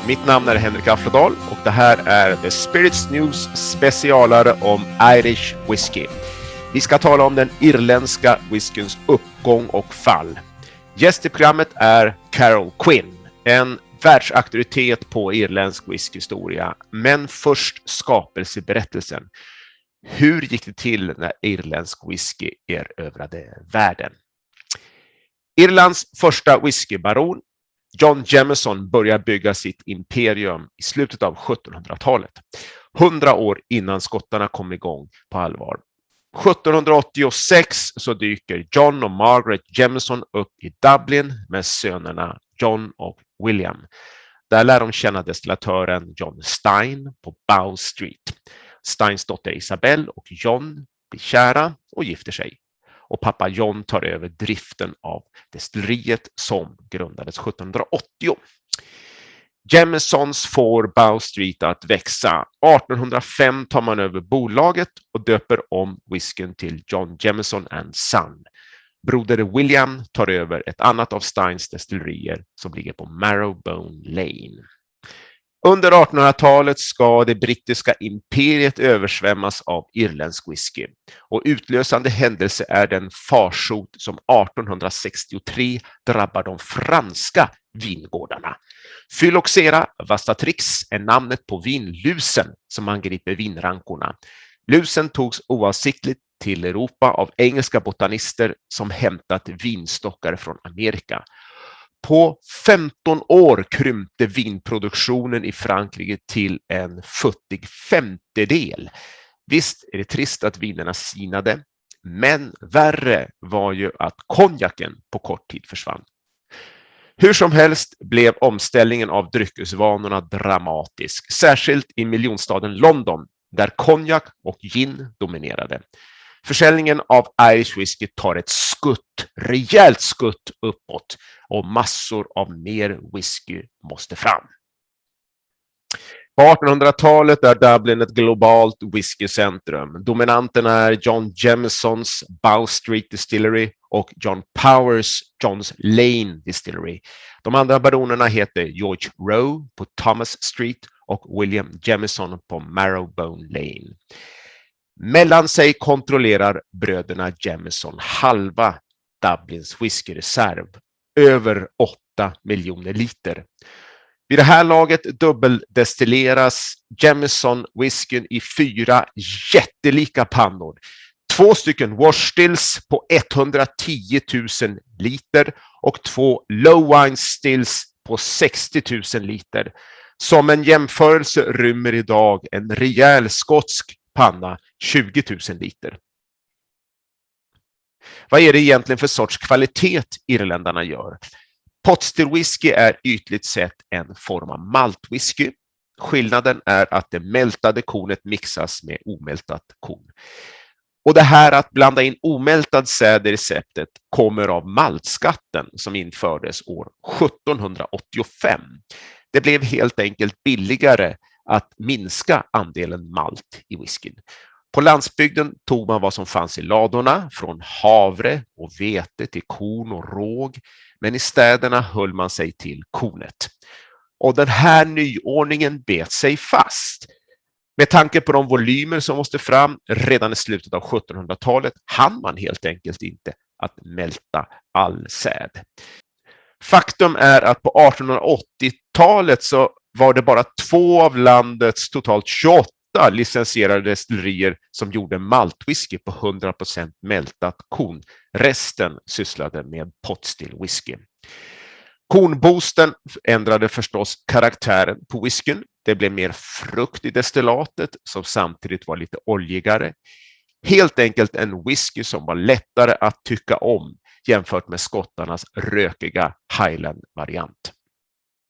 Mitt namn är Henrik Aflodal och det här är The Spirits News specialare om Irish whisky. Vi ska tala om den irländska whiskyns uppgång och fall. Gäst i programmet är Carol Quinn, en världsauktoritet på irländsk whiskyhistoria. Men först skapelseberättelsen. Hur gick det till när irländsk whisky erövrade världen? Irlands första whiskybaron, John Jameson, började bygga sitt imperium i slutet av 1700-talet. 100 år innan skottarna kom igång på allvar. 1786 så dyker John och Margaret Jameson upp i Dublin med sönerna John och William. Där lär de känna destillatören John Stein på Bow Street. Steins dotter Isabel och John blir kära och gifter sig. Och pappa John tar över driften av destilleriet som grundades 1780. Jamesons får Bow Street att växa. 1805 tar man över bolaget och döper om whiskyn till John Jameson and Son. Broder William tar över ett annat av Steins destillerier som ligger på Marrowbone Lane. Under 1800-talet ska det brittiska imperiet översvämmas av irländsk whisky. Och utlösande händelse är den farsot som 1863 drabbar de franska vingårdarna. Phylloxera vastatrix är namnet på vinlusen som angriper vinrankorna. Lusen togs oavsiktligt till Europa av engelska botanister som hämtat vinstockar från Amerika. På 15 år krympte vinproduktionen i Frankrike till en futtig femtedel. Visst är det trist att vinerna sinade, men värre var ju att konjaken på kort tid försvann. Hur som helst blev omställningen av dryckesvanorna dramatisk, särskilt i miljonstaden London, där konjak och gin dominerade. Försäljningen av Irish whisky tar ett rejält skutt uppåt och massor av mer whisky måste fram. På 1800-talet är Dublin ett globalt whiskycentrum. Dominanterna är John Jamesons Bow Street Distillery och John Powers John's Lane Distillery. De andra baronerna heter George Rowe på Thomas Street och William Jameson på Marrowbone Lane. Mellan sig kontrollerar bröderna Jameson halva Dublins whiskyreserv, över 8 miljoner liter. Vid det här laget dubbeldestilleras Jameson whiskyn i 4 jättelika pannor. 2 stycken wash stills på 110 000 liter och 2 low wine stills på 60 000 liter. Som en jämförelse rymmer idag en rejäl skotsk panna 20 000 liter. Vad är det egentligen för sorts kvalitet irländarna gör? Potstill whisky är ytligt sett en form av maltwhisky. Skillnaden är att det mältade kornet mixas med omältat korn. Och det här att blanda in omältad säd i receptet kommer av maltskatten som infördes år 1785. Det blev helt enkelt billigare att minska andelen malt i whiskyn. På landsbygden tog man vad som fanns i ladorna, från havre och vete till korn och råg, men i städerna höll man sig till kornet. Och den här nyordningen bet sig fast. Med tanke på de volymer som måste fram redan i slutet av 1700-talet hann man helt enkelt inte att mälta all säd. Faktum är att på 1880-talet så var det bara 2 av landets totalt 28 licensierade destillerier som gjorde maltwhisky på 100% mältat korn. Resten sysslade med potstill whisky. Kornboosten ändrade förstås karaktären på whiskyn. Det blev mer frukt i destillatet som samtidigt var lite oljigare. Helt enkelt en whisky som var lättare att tycka om jämfört med skottarnas rökiga Highland-variant.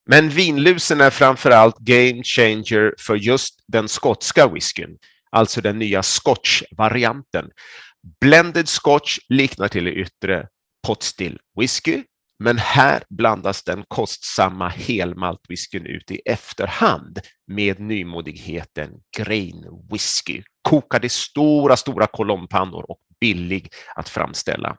Men vinlusen är framförallt game changer för just den skotska whiskyn, alltså den nya scotch-varianten. Blended scotch liknar till det yttre potstill whisky, men här blandas den kostsamma helmaltwhiskyn ut i efterhand med nymodigheten grain whisky. Kokad i stora kolonnpannor och billig att framställa.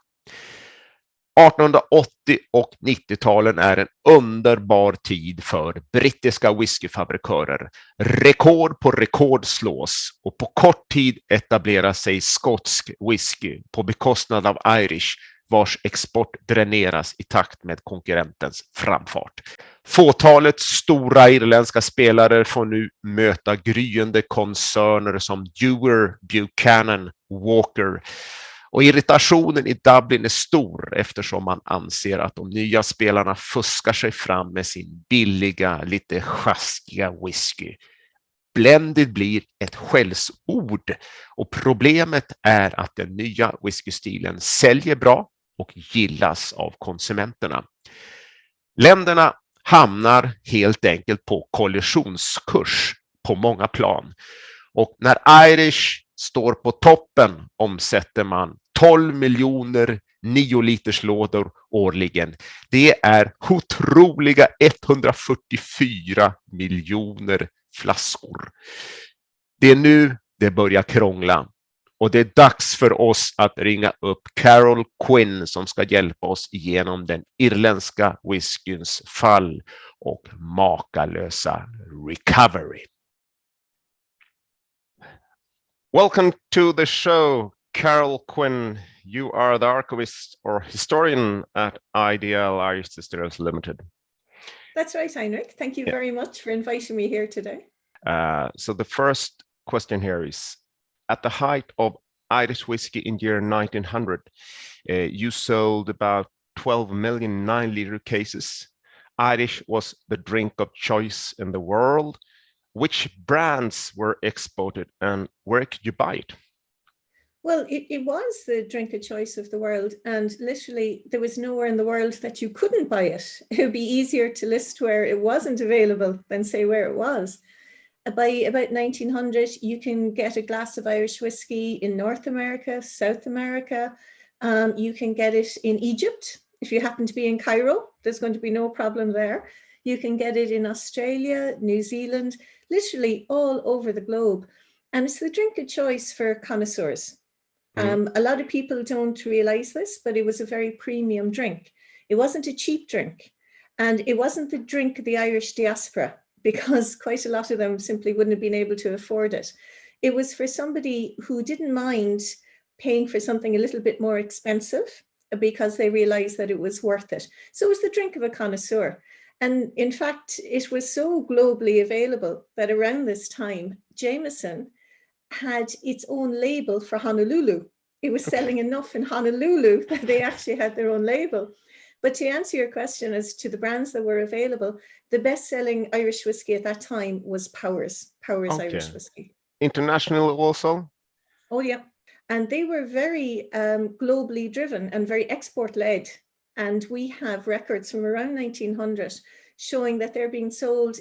1880 och 90-talen är en underbar tid för brittiska whiskyfabrikörer. Rekord på rekord slås och på kort tid etablerar sig skotsk whisky på bekostnad av Irish, vars export dräneras i takt med konkurrentens framfart. Fåtalet stora irländska spelare får nu möta gryende koncerner som Dewar, Buchanan, Walker. Och irritationen i Dublin är stor eftersom man anser att de nya spelarna fuskar sig fram med sin billiga, lite sjaskiga whisky. Blended blir ett skällsord och problemet är att den nya whiskystilen säljer bra och gillas av konsumenterna. Länderna hamnar helt enkelt på kollisionskurs på många plan. Och när Irish står på toppen omsätter man 12 miljoner 9-literslådor årligen. Det är otroliga 144 miljoner flaskor. Det är nu det börjar krångla. Och det är dags för oss att ringa upp Carol Quinn som ska hjälpa oss igenom den irländska whiskyns fall och makalösa recovery. Welcome to the show, Carol Quinn. You are the archivist or historian at IDL, Irish Distillers Limited. That's right, Henrik. Thank you very much for inviting me here today. So the first question here is, at the height of Irish whiskey in year 1900, you sold about 12 million 9-liter cases. Irish was the drink of choice in the world. Which brands were exported and where could you buy it? Well, it was the drink of choice of the world, and literally there was nowhere in the world that you couldn't buy it. It would be easier to list where it wasn't available than say where it was. By about 1900, you can get a glass of Irish whiskey in North America, South America. You can get it in Egypt. If you happen to be in Cairo, there's going to be no problem there. You can get it in Australia, New Zealand, literally all over the globe. And it's the drink of choice for connoisseurs. A lot of people don't realize this, but it was a very premium drink. It wasn't a cheap drink. And it wasn't the drink of the Irish diaspora, because quite a lot of them simply wouldn't have been able to afford it. It was for somebody who didn't mind paying for something a little bit more expensive because they realized that it was worth it. So it was the drink of a connoisseur. And in fact, it was so globally available that around this time, Jameson had its own label for Honolulu. It was selling enough in Honolulu that they actually had their own label. But to answer your question as to the brands that were available, the best-selling Irish whiskey at that time was Powers Irish whiskey. International also? Oh, yeah. And they were very globally driven and very export-led. And we have records from around 1900 showing that they're being sold,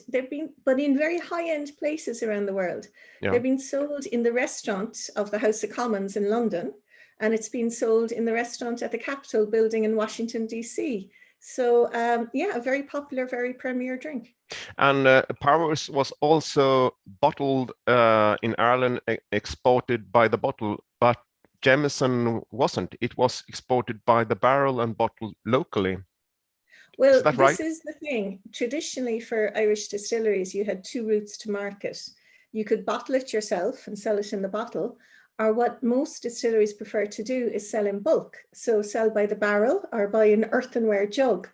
but in very high-end places around the world. Yeah. They're being sold in the restaurant of the House of Commons in London, and it's been sold in the restaurant at the Capitol building in Washington, D.C. So, a very popular, very premier drink. And Powers was also bottled in Ireland, exported by the bottle, but Jameson wasn't. It was exported by the barrel and bottled locally. Well, is that right? This is the thing. Traditionally for Irish distilleries, you had two routes to market. You could bottle it yourself and sell it in the bottle, or what most distilleries prefer to do is sell in bulk. So sell by the barrel or by an earthenware jug.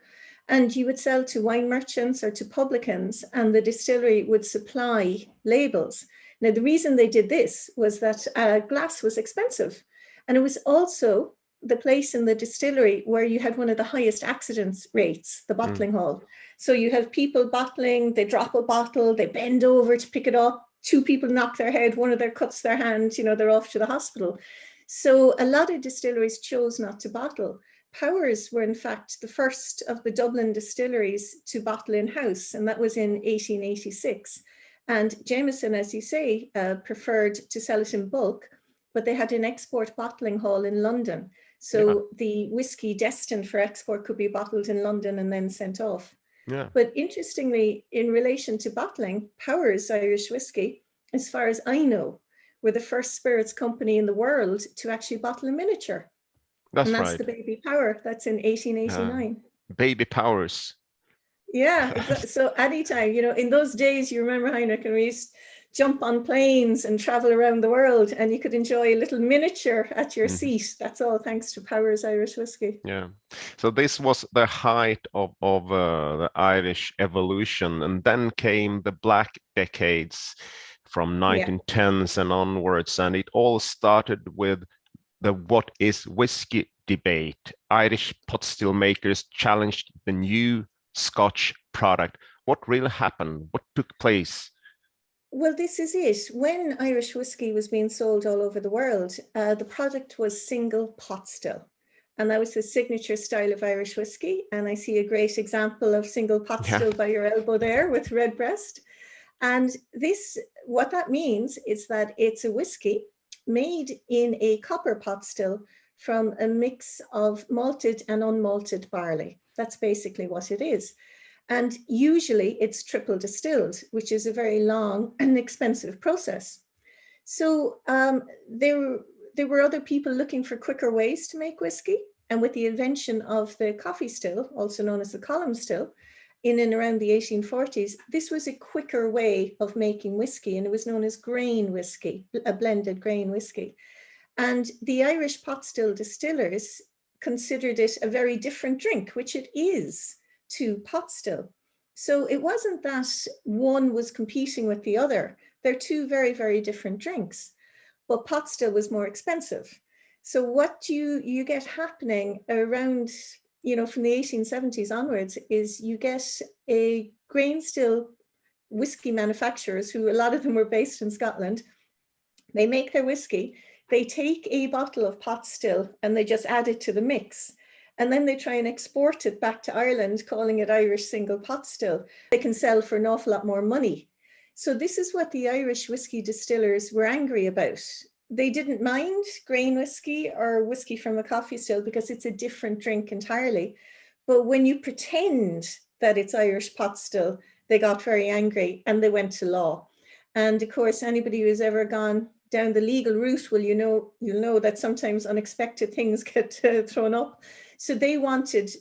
And you would sell to wine merchants or to publicans, and the distillery would supply labels. Now, the reason they did this was that glass was expensive. And it was also the place in the distillery where you had one of the highest accidents rates, the bottling hall. So you have people bottling, they drop a bottle, they bend over to pick it up, two people knock their head, one of them cuts their hand, they're off to the hospital. So a lot of distilleries chose not to bottle. Powers were in fact the first of the Dublin distilleries to bottle in-house, and that was in 1886. And Jameson, as you say, preferred to sell it in bulk, but they had an export bottling hall in London. So the whiskey destined for export could be bottled in London and then sent off. Yeah. But interestingly, in relation to bottling, Powers Irish whiskey, as far as I know, were the first spirits company in the world to actually bottle in miniature. That's And that's right. the Baby Power. That's in 1889. Baby powers. Yeah. So anytime, in those days, you remember, Heinrich, and we used to jump on planes and travel around the world, and you could enjoy a little miniature at your seat. That's all thanks to Power's Irish whiskey. Yeah. So this was the height of the Irish evolution, and then came the Black Decades from 1910s and onwards, and it all started with the "what is whiskey" debate. Irish pot still makers challenged the new Scotch product. What really happened? What took place? Well, this is it. When Irish whiskey was being sold all over the world, the product was single pot still. And that was the signature style of Irish whiskey. And I see a great example of single pot still by your elbow there with redbreast. And what that means is that it's a whiskey made in a copper pot still from a mix of malted and unmalted barley. That's basically what it is. And usually it's triple distilled, which is a very long and expensive process. So there were other people looking for quicker ways to make whiskey. And with the invention of the coffee still, also known as the column still, in and around the 1840s, this was a quicker way of making whiskey, and it was known as grain whiskey, a blended grain whiskey. And the Irish pot still distillers considered it a very different drink, which it is, to pot still. So it wasn't that one was competing with the other. They're two very, very different drinks, but pot still was more expensive. So what you get happening around, from the 1870s onwards is you get a grain still whiskey manufacturers, who a lot of them were based in Scotland. They make their whiskey, they take a bottle of pot still and they just add it to the mix. And then they try and export it back to Ireland, calling it Irish single pot still. They can sell for an awful lot more money. So this is what the Irish whiskey distillers were angry about. They didn't mind grain whiskey or whiskey from a coffee still because it's a different drink entirely. But when you pretend that it's Irish pot still, they got very angry and they went to law. And of course, anybody who's ever gone down the legal route, well, you'll know that sometimes unexpected things get thrown up. So they wanted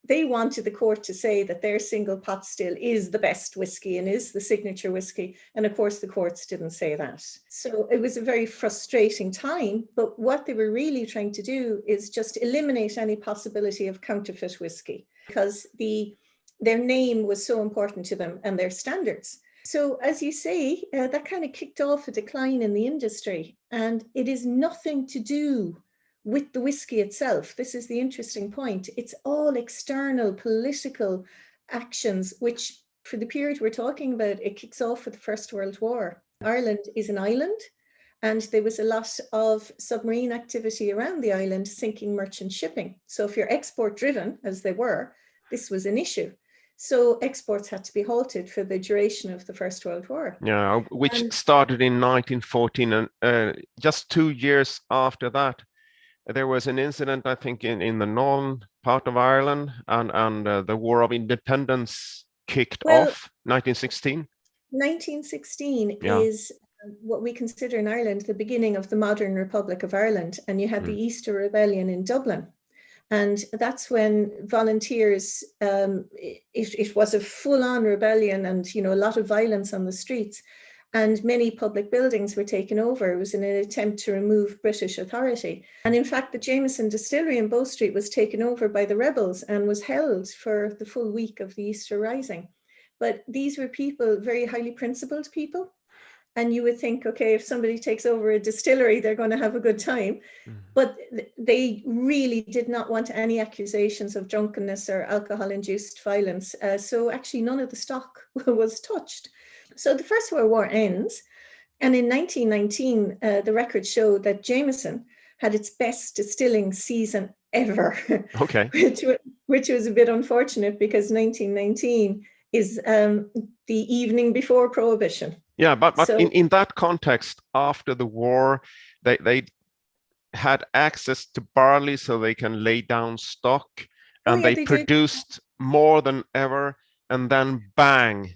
the court to say that their single pot still is the best whiskey and is the signature whiskey. And of course, the courts didn't say that. So it was a very frustrating time. But what they were really trying to do is just eliminate any possibility of counterfeit whiskey, because their name was so important to them and their standards. So as you say, that kind of kicked off a decline in the industry, and it is nothing to do with the whiskey itself. This is the interesting point. It's all external political actions, which for the period we're talking about, it kicks off with the First World War. Ireland is an island, and there was a lot of submarine activity around the island sinking merchant shipping. So if you're export driven, as they were, this was an issue. So exports had to be halted for the duration of the First World War. Yeah, which started in 1914, and just 2 years after that, there was an incident, I think, in the northern part of Ireland, and the War of Independence kicked off, 1916. 1916 is what we consider in Ireland the beginning of the modern Republic of Ireland, and you had the Easter Rebellion in Dublin. And that's when volunteers, it was a full-on rebellion and, a lot of violence on the streets, and many public buildings were taken over. It was in an attempt to remove British authority. And in fact, the Jameson Distillery in Bow Street was taken over by the rebels and was held for the full week of the Easter Rising. But these were people, very highly principled people. And you would think, okay, if somebody takes over a distillery, they're going to have a good time. But they really did not want any accusations of drunkenness or alcohol-induced violence. So actually none of the stock was touched. So the First World War ends. And in 1919, the records show that Jameson had its best distilling season ever. Okay. which was a bit unfortunate because 1919 is the evening before Prohibition. Yeah, but so, in that context, after the war, they had access to barley so they can lay down stock, and they produced more than ever, and then bang,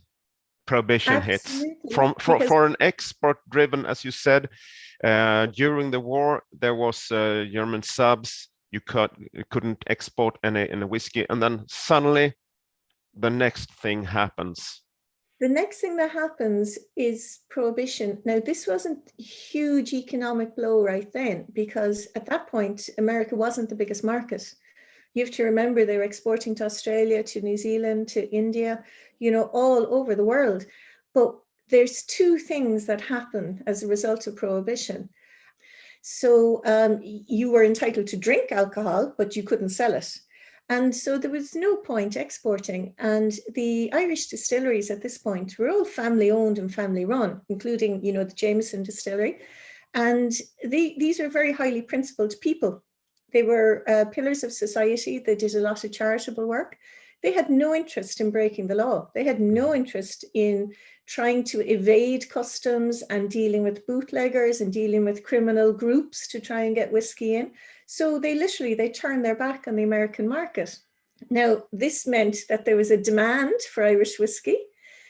Prohibition hits. For an export-driven, as you said, during the war, there was German subs you couldn't export any whiskey, and then suddenly the next thing happens. The next thing that happens is prohibition. Now, this wasn't a huge economic blow right then, because at that point, America wasn't the biggest market. You have to remember they were exporting to Australia, to New Zealand, to India, all over the world. But there's two things that happen as a result of prohibition. So you were entitled to drink alcohol, but you couldn't sell it. And so there was no point exporting. And the Irish distilleries at this point were all family owned and family run, including, the Jameson distillery. And these are very highly principled people. They were pillars of society. They did a lot of charitable work. They had no interest in breaking the law. They had no interest in trying to evade customs and dealing with bootleggers and dealing with criminal groups to try and get whiskey in. So they turned their back on the American market. Now, this meant that there was a demand for Irish whiskey.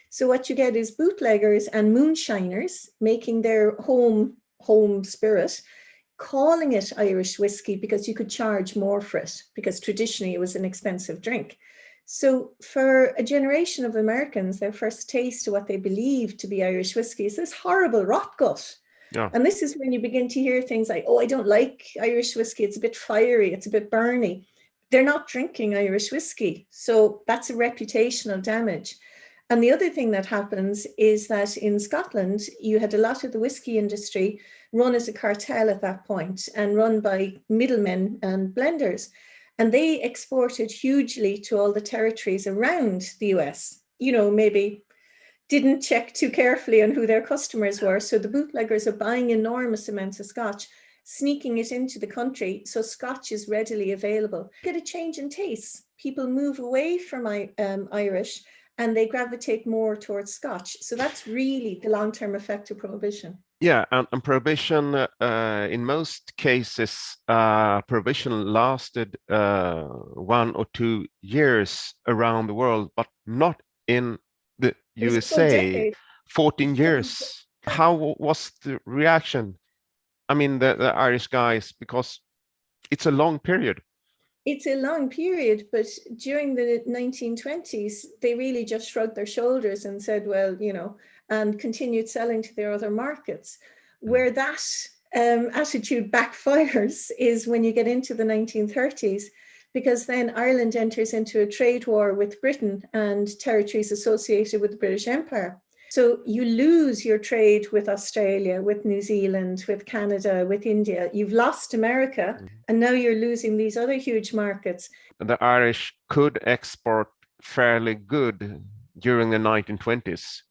So what you get is bootleggers and moonshiners making their home spirit, calling it Irish whiskey because you could charge more for it, because traditionally it was an expensive drink. So for a generation of Americans, their first taste of what they believed to be Irish whiskey is this horrible rot gut. Yeah. And this is when you begin to hear things like, oh, I don't like Irish whiskey. It's a bit fiery. It's a bit burny. They're not drinking Irish whiskey. So that's a reputational damage. And the other thing that happens is that in Scotland, you had a lot of the whiskey industry run as a cartel at that point and run by middlemen and blenders. And they exported hugely to all the territories around the US, maybe didn't check too carefully on who their customers were. So the bootleggers are buying enormous amounts of Scotch, sneaking it into the country. So Scotch is readily available. Get a change in taste. People move away from Irish and they gravitate more towards Scotch. So that's really the long-term effect of prohibition. Yeah, and prohibition, in most cases, prohibition lasted 1 or 2 years around the world, but not in the USA. 14 years. How was the reaction? I mean, the Irish guys, because it's a long period. It's a long period, but during the 1920s, they really just shrugged their shoulders and said, well, and continued selling to their other markets. Where that attitude backfires is when you get into the 1930s, because then Ireland enters into a trade war with Britain and territories associated with the British Empire. So you lose your trade with Australia, with New Zealand, with Canada, with India. You've lost America, and now you're losing these other huge markets. The Irish could export fairly good during the 1920s.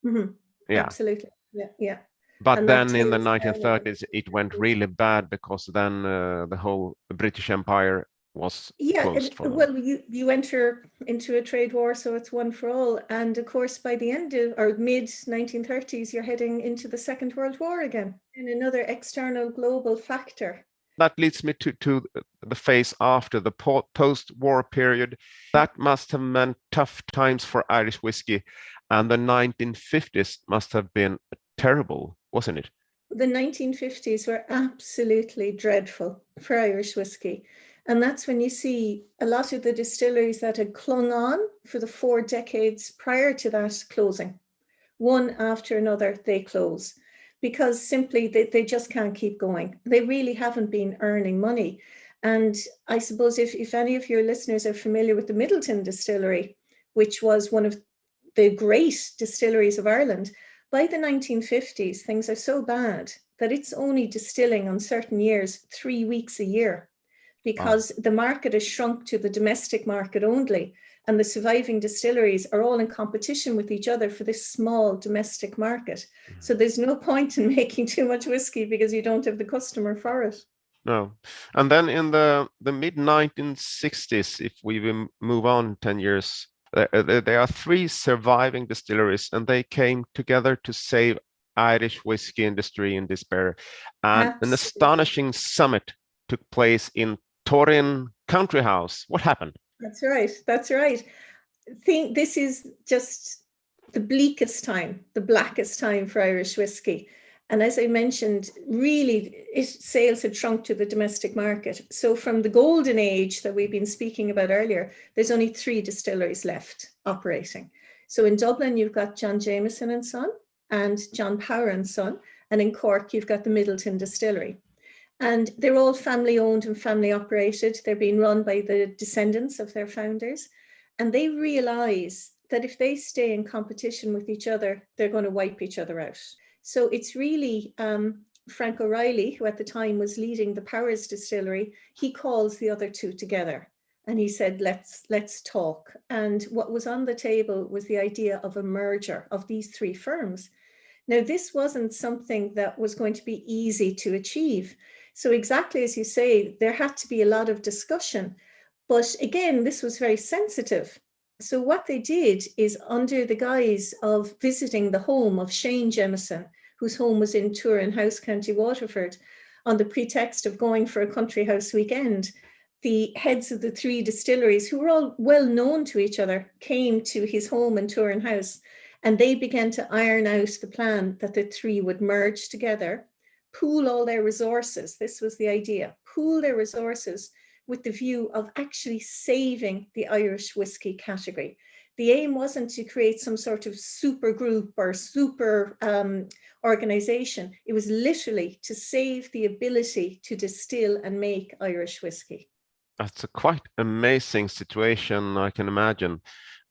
Mm-hmm. Yeah, absolutely. Yeah. But then in the 1930s, it went really bad, because then the whole British Empire was closed for them. Well, you enter into a trade war, so it's one for all. And of course, by the end of, or mid-1930s, you're heading into the Second World War again, and another external global factor. That leads me to the phase after the post-war period. That must have meant tough times for Irish whiskey, and the 1950s must have been terrible, wasn't it? The 1950s were absolutely dreadful for Irish whiskey. And that's when you see a lot of the distilleries that had clung on for the 4 decades prior to that closing. One after another, they close, because simply they just can't keep going. They really haven't been earning money. And I suppose if any of your listeners are familiar with the Middleton distillery, which was one of the great distilleries of Ireland, by the 1950s, things are so bad that it's only distilling on certain years 3 weeks a year, because the market has shrunk to the domestic market only, and the surviving distilleries are all in competition with each other for this small domestic market. So there's no point in making too much whiskey because you don't have the customer for it. No. And then in the mid-1960s, if we move on 10 years, there are 3 surviving distilleries, and they came together to save Irish whiskey industry in despair. And an astonishing summit took place in Torin Country House. What happened? That's right. This is just the bleakest time, the blackest time for Irish whiskey. And as I mentioned, really, sales had shrunk to the domestic market. So from the golden age that we've been speaking about earlier, there's only 3 distilleries left operating. So in Dublin, you've got John Jameson and Son and John Power and Son. And in Cork, you've got the Middleton Distillery. And they're all family owned and family operated. They're being run by the descendants of their founders. And they realize that if they stay in competition with each other, they're going to wipe each other out. So it's really Frank O'Reilly, who at the time was leading the Powers Distillery, he calls the other 2 together. And he said, let's talk. And what was on the table was the idea of a merger of these 3 firms. Now, this wasn't something that was going to be easy to achieve. So exactly as you say, there had to be a lot of discussion. But again, this was very sensitive. So what they did is, under the guise of visiting the home of Shane Jameson, whose home was in Turin House, County Waterford, on the pretext of going for a country house weekend, the heads of the 3 distilleries, who were all well known to each other, came to his home in Turin House, and they began to iron out the plan that the 3 would merge together, pool all their resources. This was the idea, pool their resources with the view of actually saving the Irish whiskey category. The aim wasn't to create some sort of super group or super organization. It was literally to save the ability to distill and make Irish whiskey. That's a quite amazing situation, I can imagine.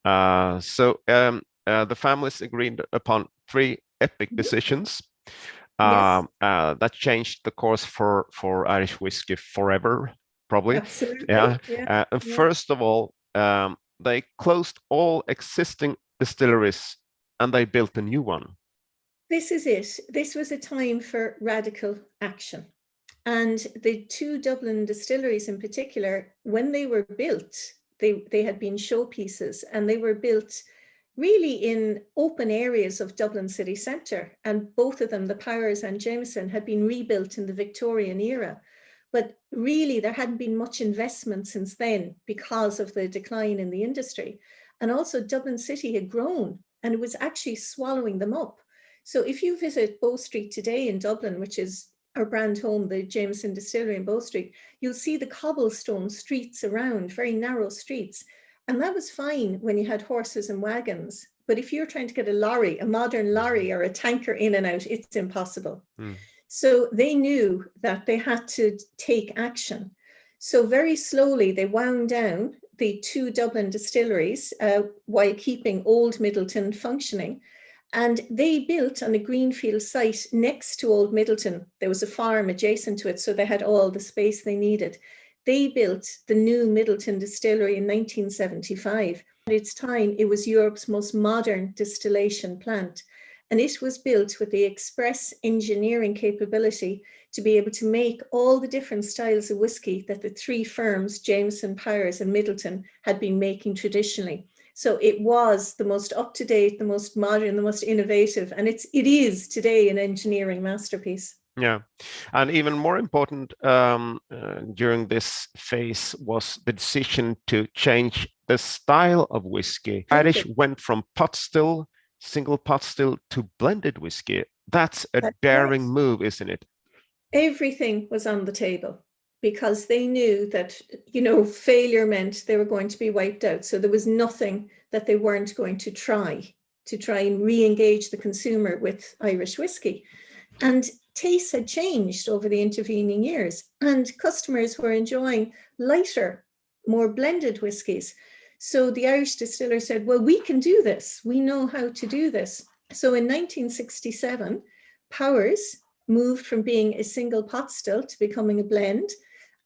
The families agreed upon 3 epic decisions that changed the course for Irish whiskey forever, probably. Absolutely. First of all, they closed all existing distilleries and they built a new one. This is it. This was a time for radical action. And the 2 Dublin distilleries in particular, when they were built, they had been showpieces, and they were built really in open areas of Dublin city centre. And both of them, the Powers and Jameson, had been rebuilt in the Victorian era. But really, there hadn't been much investment since then because of the decline in the industry. And also, Dublin City had grown, and it was actually swallowing them up. So if you visit Bow Street today in Dublin, which is our brand home, the Jameson Distillery in Bow Street, you'll see the cobblestone streets around, very narrow streets. And that was fine when you had horses and wagons. But if you're trying to get a lorry, a modern lorry or a tanker in and out, it's impossible. So they knew that they had to take action. So very slowly, they wound down the 2 Dublin distilleries while keeping Old Middleton functioning. And they built on a greenfield site next to Old Middleton. There was a farm adjacent to it, so they had all the space they needed. They built the new Middleton Distillery in 1975. At its time, it was Europe's most modern distillation plant. And it was built with the express engineering capability to be able to make all the different styles of whiskey that the 3 firms, Jameson, Powers, and Middleton, had been making traditionally. So it was the most up-to-date, the most modern, the most innovative, and it is today an engineering masterpiece. Yeah, and even more important during this phase was the decision to change the style of whiskey. Irish went from pot still, single pot still, to blended whiskey. That's a daring move, isn't it? Everything was on the table, because they knew that, failure meant they were going to be wiped out. So there was nothing that they weren't going to try and re-engage the consumer with Irish whiskey. And tastes had changed over the intervening years, and customers were enjoying lighter, more blended whiskies. So the Irish distiller said, well, we can do this. We know how to do this. So in 1967, Powers moved from being a single pot still to becoming a blend.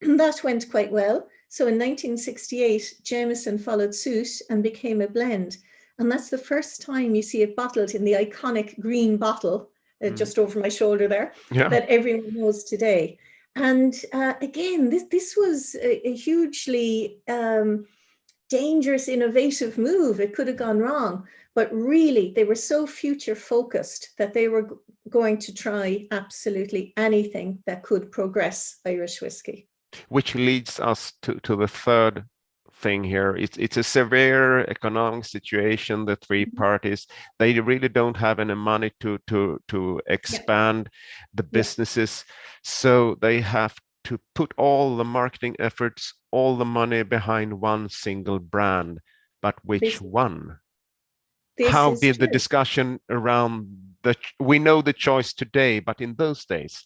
That went quite well. So in 1968, Jameson followed suit and became a blend. And that's the first time you see it bottled in the iconic green bottle, just over my shoulder there, that everyone knows today. And again, this was a hugely dangerous, innovative move. It could have gone wrong. But really, they were so future focused that they were going to try absolutely anything that could progress Irish whiskey. Which leads us to the third thing here. It's a severe economic situation. The three parties, they really don't have any money to expand the businesses, so they have to put all the marketing efforts, all the money behind one single brand. But which one? How did the discussion around we know the choice today, but in those days?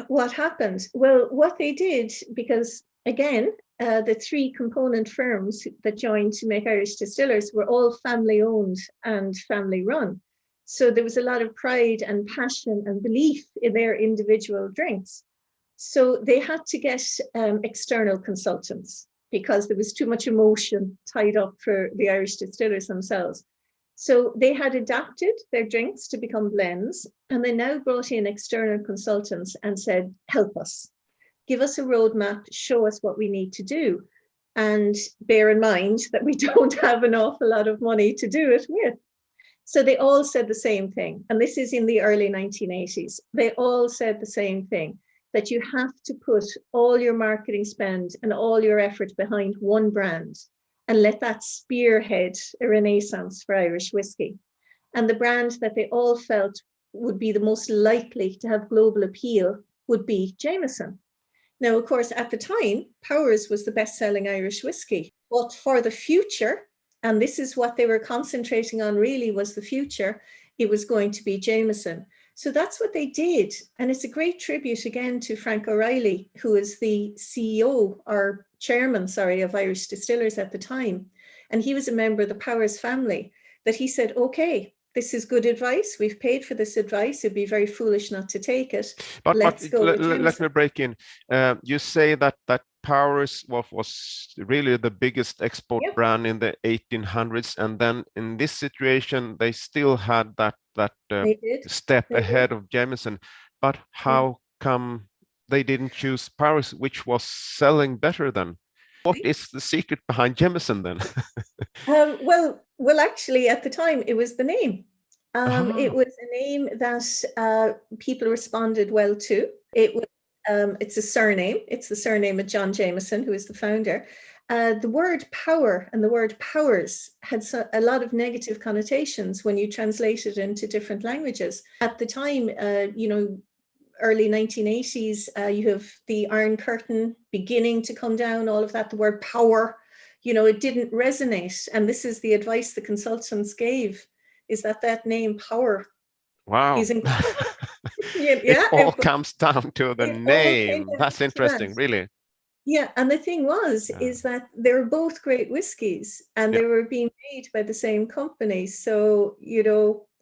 What happened? Well, what they did, because again, the three component firms that joined to make Irish Distillers were all family owned and family run. So there was a lot of pride and passion and belief in their individual drinks. So they had to get external consultants because there was too much emotion tied up for the Irish distillers themselves. So they had adapted their drinks to become blends, and they now brought in external consultants and said, help us, give us a roadmap, show us what we need to do. And bear in mind that we don't have an awful lot of money to do it with. So they all said the same thing. And this is in the early 1980s. They all said the same thing, that you have to put all your marketing spend and all your effort behind one brand and let that spearhead a renaissance for Irish whiskey. And the brand that they all felt would be the most likely to have global appeal would be Jameson. Now, of course, at the time, Powers was the best-selling Irish whiskey. But for the future, and this is what they were concentrating on really was the future, it was going to be Jameson. So that's what they did. And it's a great tribute again to Frank O'Reilly, who is the CEO or chairman, of Irish Distillers at the time. And he was a member of the Powers family, that he said, okay, this is good advice. We've paid for this advice. It'd be very foolish not to take it. But Let's go with Jameson. Let me break in. You say that Powers was really the biggest export brand in the 1800s, and then in this situation they still had that step ahead of Jameson. But how come they didn't choose Powers, which was selling better then? What is the secret behind Jameson then? Well, actually, at the time, it was the name. It was a name that people responded well to. It's a surname. It's the surname of John Jameson, who is the founder. The word power and the word powers had a lot of negative connotations when you translate it into different languages. At the time, early 1980s, you have the Iron Curtain beginning to come down, all of that, the word power, it didn't resonate. And this is the advice the consultants gave, is that name power. Wow. It all comes down to the name. That's interesting, really. Yeah, and the thing is that they're both great whiskies and they were being made by the same company. So,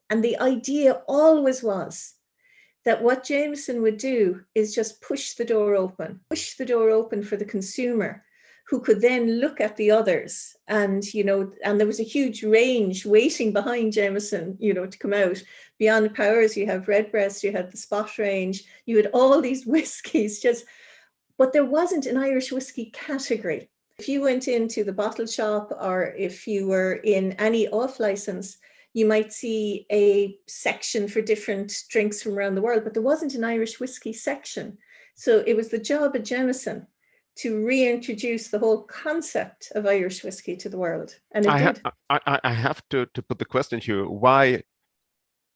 and the idea always was that what Jameson would do is just push the door open for the consumer, who could then look at the others. And, and there was a huge range waiting behind Jameson, to come out. Beyond Powers, you have Redbreast, you had the Spot range, you had all these whiskies but there wasn't an Irish whiskey category. If you went into the bottle shop or if you were in any off license, you might see a section for different drinks from around the world, but there wasn't an Irish whiskey section. So it was the job of Jameson to reintroduce the whole concept of Irish whiskey to the world. And it did. I have to put the question to you, why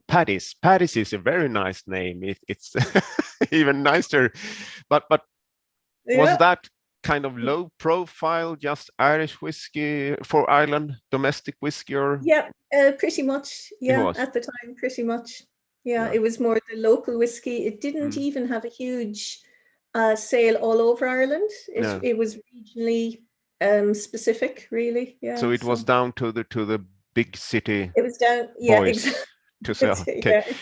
Paddy's? Paddy's is a very nice name. It's even nicer, but was that kind of low profile, just Irish whiskey for Ireland, domestic whiskey? Or pretty much. At the time, pretty much. It was more the local whiskey. It didn't even have a huge sale all over Ireland. It was regionally specific, really. So it was down to the big city. It was down, boys to sell. Okay.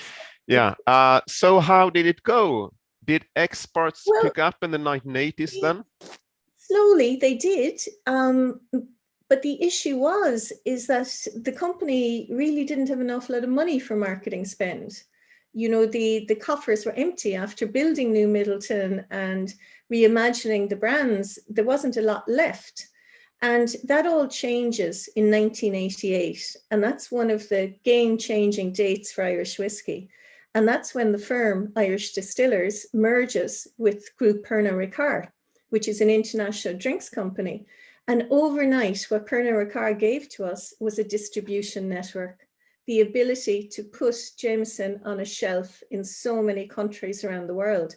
So how did it go? Did exports pick up in the 1980s then? Slowly they did. But the issue is that the company really didn't have an awful lot of money for marketing spend. The coffers were empty after building New Middleton and reimagining the brands. There wasn't a lot left. And that all changes in 1988. And that's one of the game-changing dates for Irish whiskey. And that's when the firm Irish Distillers merges with Group Pernod Ricard, which is an international drinks company. And overnight, what Pernod Ricard gave to us was a distribution network, the ability to put Jameson on a shelf in so many countries around the world.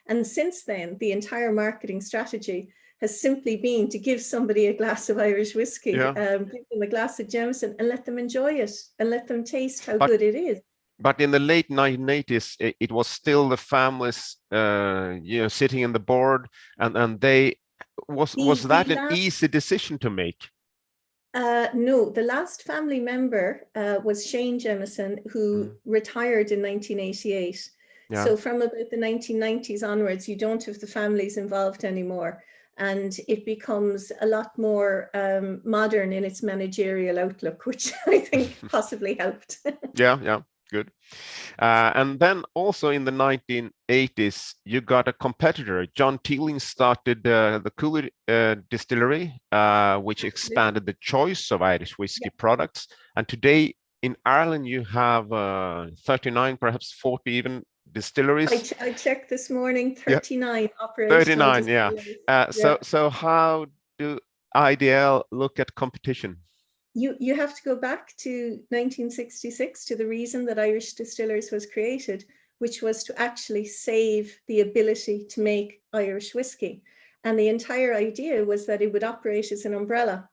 And since then, the entire marketing strategy has simply been to give somebody a glass of Irish whiskey, give them a glass of Jameson and let them enjoy it and let them taste how good it is. But in the late 1980s, it was still the families, sitting in the board, and they was that an easy decision to make? No, the last family member was Shane Jameson, who retired in 1988. Yeah. So from about the 1990s onwards, you don't have the families involved anymore. And it becomes a lot more modern in its managerial outlook, which I think possibly helped. Yeah, good. And then also in the 1980s, you got a competitor. John Teeling started the Cooley distillery, which expanded the choice of Irish whiskey products. And today in Ireland, you have 39, perhaps 40 even distilleries. I checked this morning, 39 operational 39, yeah. So how do IDL look at competition? You have to go back to 1966 to the reason that Irish Distillers was created, which was to actually save the ability to make Irish whiskey. And the entire idea was that it would operate as an umbrella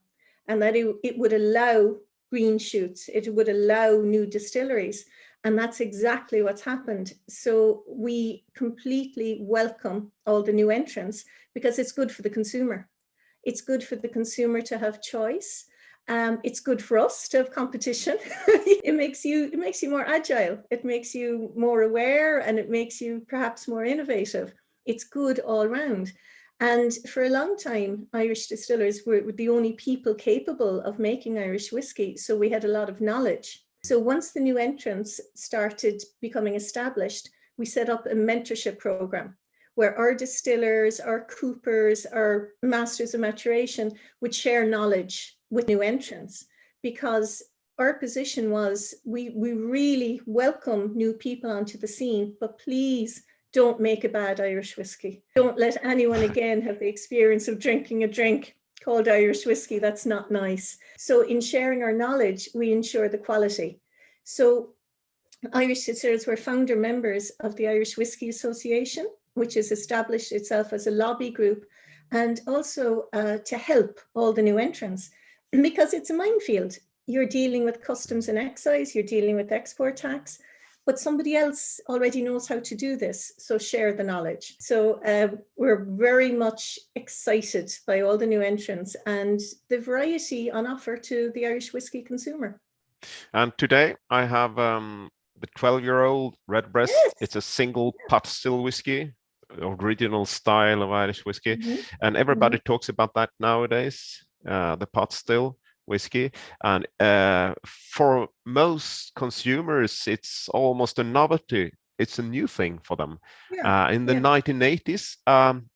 and that it would allow green shoots, it would allow new distilleries. And that's exactly what's happened. So we completely welcome all the new entrants because it's good for the consumer. It's good for the consumer to have choice. It's good for us to have competition. It makes you more agile. It makes you more aware, and it makes you perhaps more innovative. It's good all round. And for a long time, Irish Distillers were the only people capable of making Irish whiskey. So we had a lot of knowledge. So once the new entrants started becoming established, we set up a mentorship program where our distillers, our coopers, our masters of maturation would share knowledge with new entrants, because our position was we really welcome new people onto the scene, but please don't make a bad Irish whiskey. Don't let anyone again have the experience of drinking a drink called Irish whiskey. That's not nice. So in sharing our knowledge, we ensure the quality. So Irish Distillers were founder members of the Irish Whiskey Association, which has established itself as a lobby group, and also to help all the new entrants, because it's a minefield. You're dealing with customs and excise, you're dealing with export tax, but somebody else already knows how to do this, so share the knowledge. So we're very much excited by all the new entrants and the variety on offer to the Irish whiskey consumer. And today I have the 12-year-old Redbreast. Yes. It's a single pot still whiskey, original style of Irish whiskey. And everybody talks about that nowadays, the pot still whiskey. And for most consumers, it's almost a novelty. It's a new thing for them. In the 1980s,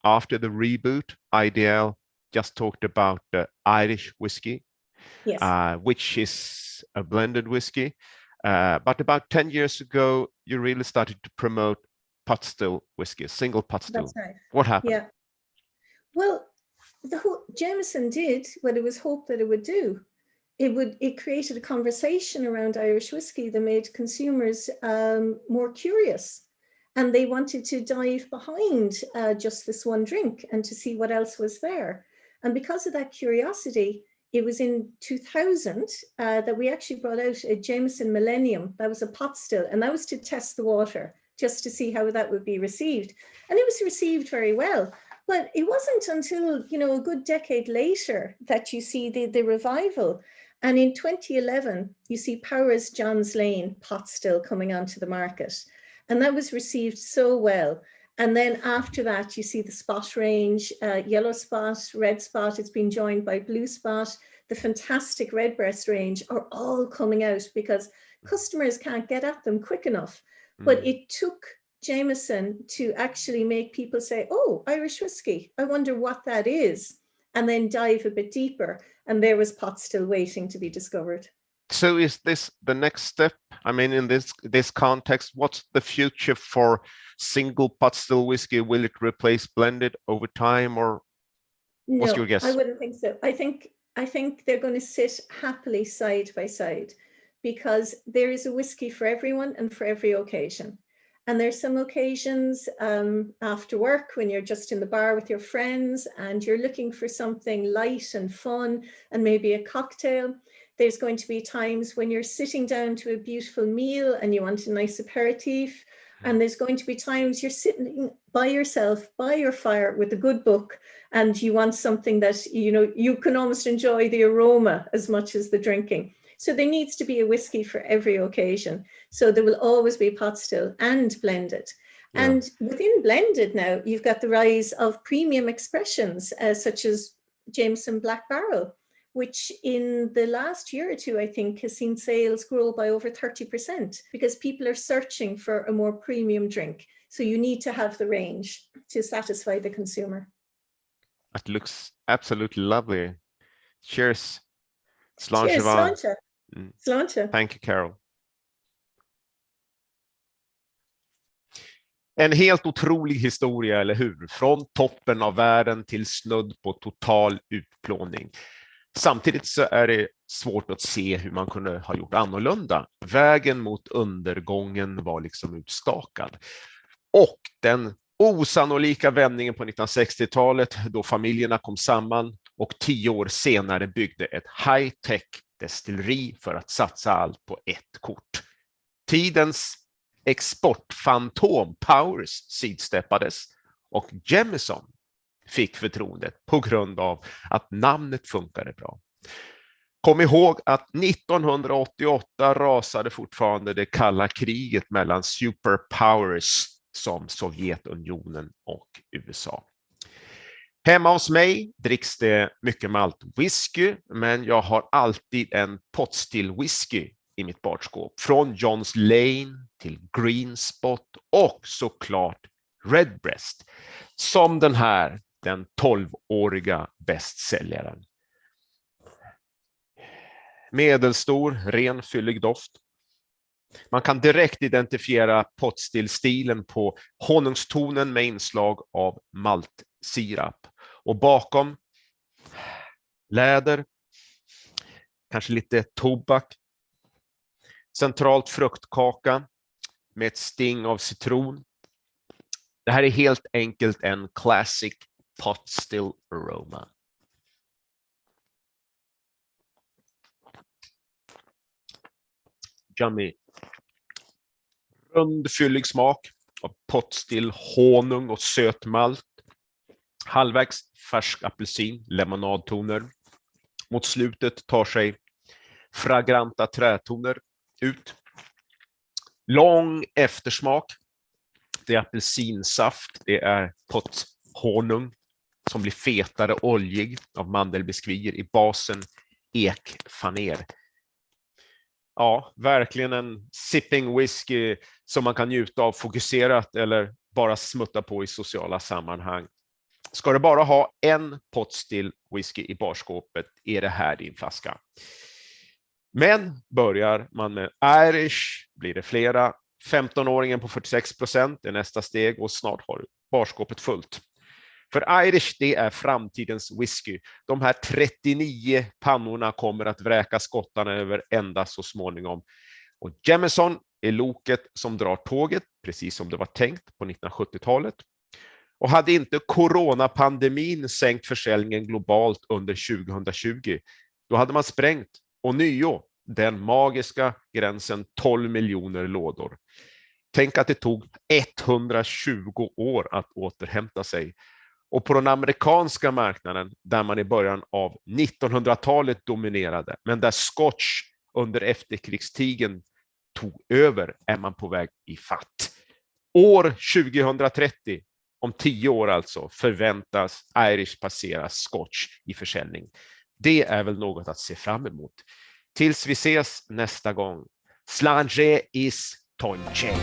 after the reboot, IDL just talked about Irish whiskey, which is a blended whiskey. But about 10 years ago, you really started to promote pot still whiskey, a single pot still. That's right. What happened? Yeah. Well, Jameson did what it was hoped that it would do. It created a conversation around Irish whiskey that made consumers more curious, and they wanted to dive behind just this one drink and to see what else was there. And because of that curiosity, it was in 2000 that we actually brought out a Jameson Millennium. That was a pot still, and that was to test the water, just to see how that would be received. And it was received very well. But it wasn't until, a good decade later that you see the revival. And in 2011, you see Power's John's Lane pot still coming onto the market. And that was received so well. And then after that, you see the Spot range, Yellow Spot, Red Spot. It's been joined by Blue Spot. The fantastic Redbreast range are all coming out because customers can't get at them quick enough. But it took Jameson to actually make people say, oh, Irish whiskey, I wonder what that is, and then dive a bit deeper. And there was pot still waiting to be discovered. So is this the next step? I mean, in this context, what's the future for single pot still whiskey? Will it replace blended over time, or What's No, your guess? I wouldn't think so. I think they're going to sit happily side by side, because there is a whiskey for everyone and for every occasion. And there's some occasions after work when you're just in the bar with your friends and you're looking for something light and fun and maybe a cocktail. There's going to be times when you're sitting down to a beautiful meal and you want a nice aperitif. And there's going to be times you're sitting by yourself, by your fire with a good book, and you want something that, you know, you can almost enjoy the aroma as much as the drinking. So there needs to be a whiskey for every occasion. So there will always be pot still and blended. Yeah. And within blended now, you've got the rise of premium expressions such as Jameson Black Barrel, which in the last year or two, I think, has seen sales grow by over 30% because people are searching for a more premium drink. So you need to have the range to satisfy the consumer. It looks absolutely lovely. Cheers. Cheers, sláinte. Sláinte. Thank you, Carol. En helt otrolig historia, eller hur? Från toppen av världen till snudd på total utplåning. Samtidigt så är det svårt att se hur man kunde ha gjort annorlunda. Vägen mot undergången var liksom utstakad. Och den osannolika vändningen på 1960-talet då familjerna kom samman och 10 år senare byggde ett high-tech destilleri för att satsa allt på ett kort. Tidens exportfantom Powers sidsteppades och Jameson fick förtroendet på grund av att namnet funkade bra. Kom ihåg att 1988 rasade fortfarande det kalla kriget mellan superpowers som Sovjetunionen och USA. Hemma hos mig dricks det mycket malt whisky, men jag har alltid en potstill whisky i mitt barskåp. Från John's Lane till Green Spot och såklart Redbreast. Som den här, den 12-åriga bästsäljaren. Medelstor, ren, fyllig doft. Man kan direkt identifiera potstillstilen på honungstonen med inslag av maltsirap. Och bakom läder, kanske lite tobak, centralt fruktkaka med ett sting av citron. Det här är helt enkelt en classic pot still aroma. Yummy. Rund, fyllig smak av potstill, honung och söt malt. Halvvägs färsk apelsin, lemonadtoner. Mot slutet tar sig fragranta trätoner ut. Lång eftersmak. Det är apelsinsaft, det är potthonung som blir fetare, oljig av mandelbiskvier, i basen ekfaner. Ja, verkligen en sipping whisky som man kan njuta av fokuserat eller bara smutta på i sociala sammanhang. Ska du bara ha en potstill whisky i barskåpet är det här din flaska. Men börjar man med Irish blir det flera. 15-åringen på 46% är nästa steg och snart har du barskåpet fullt. För Irish, det är framtidens whisky. De här 39 pannorna kommer att vräka skottarna över ända så småningom. Och Jameson är loket som drar tåget, precis som det var tänkt på 1970-talet. Och hade inte coronapandemin sänkt försäljningen globalt under 2020, då hade man sprängt ånyo den magiska gränsen 12 miljoner lådor. Tänk att det tog 120 år att återhämta sig. Och på den amerikanska marknaden, där man i början av 1900-talet dominerade, men där Scotch under efterkrigstiden tog över, är man på väg i fatt. År 2030, om 10 år alltså, förväntas Irish passera Scotch i försäljning. Det är väl något att se fram emot. Tills vi ses nästa gång. Sláinte is tonche.